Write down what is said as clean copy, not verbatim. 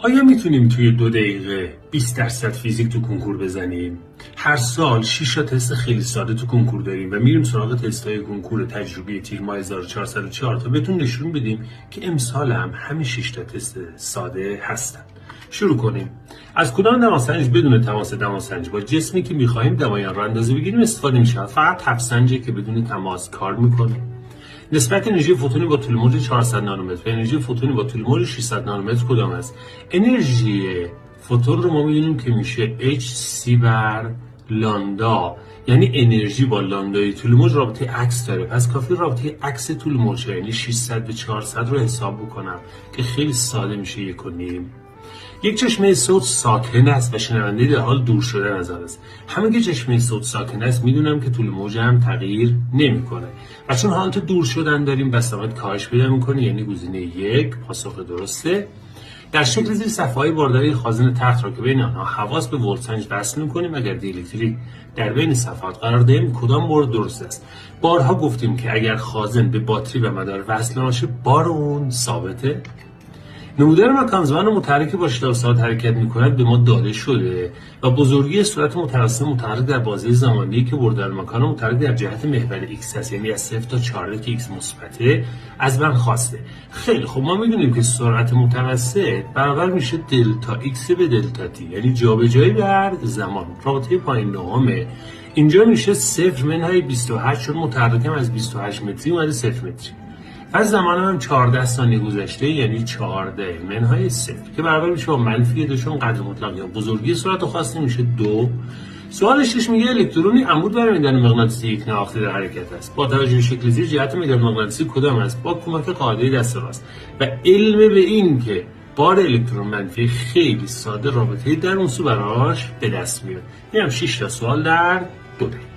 آیا میتونیم توی 2 دقیقه 20% فیزیک تو کنکور بزنیم؟ هر سال 6 تا تست خیلی ساده تو کنکور داریم و میریم سراغ تست‌های کنکور تجربی تیر ماه 1404 تا بهتون نشون بدیم که امسال هم همین 6 تا تست ساده هستن. شروع کنیم. از کدام دماسنج بدون تماس دماسنج با جسمی که می‌خواهیم دمای آن را اندازه بگیریم استفاده می‌شود؟ فقط تفسنجی که بدون تماس کار می‌کنه. نسبت انرژی فوتونی با طول موج 400 نانومتر و انرژی فوتونی با طول موج 600 نانومتر کدام است؟ انرژی فوتون رو ما می‌دونیم که میشه hc بر لامدا، یعنی انرژی با لامدای طول موج رابطه عکس داره. پس کافی رابطه عکس طول موج یعنی 600 به 400 رو حساب بکنم که خیلی ساده میشه 1.5. یک چشمه صوت ساکن است و شنونده در حال دور شدن از آن است. همه که چشمه صوت ساکن است میدونم که طول موج هم تغییر نمیکنه و چون حالت دور شدن داریم بستمت کاهش پیدا میکنه، یعنی گزینه 1 پاسخ درسته. در شکل زیر صفحه‌های بارداری خازن تخت را که بین آنها حواس به ولتسنج وصل می‌کنیم اگر دی‌الکتریک در بین صفحات قرار دهیم کدام مورد درست است؟ بارها گفتیم که اگر خازن به باتری و مدار وصل نباشه بار اون ثابته. نمودار مکانزمان متحرکی با شتاب ساعت حرکت می‌کند به ما داده شده و بزرگی صورت متوسط متحرک در بازه زمانی که برده مکان متحرک در جهت محور x است، یعنی از 0 تا 4 که x مثبته، از من خواسته. خیلی خب ما می‌دونیم که سرعت متوسط برابر میشه دلتا x به دلتا t، یعنی جابجایی در زمان. رابطه پایین نهمه اینجا میشه 0 منهای 28 چون متحرکم از 28 متری اومده 0 متری. از زمان هم 14 ثانیه گذشته، یعنی 14 منهای 0 که برابر میشه با منفی 2 چون قدر مطلق یا بزرگی صورت رو خواسته میشه 2. سوال 6 میگه الکترونی عمود بر میدان مغناطیسی یک نواخته در حرکت است. با توجه به شکل زیر جهت میدان مغناطیسی کدام است؟ با کمک قاعده دست راست و علم به این که بار الکترون منفی خیلی ساده رابطه در اون سو براش به دست میاد. اینم 6 تا سوال در 2 دقیقه.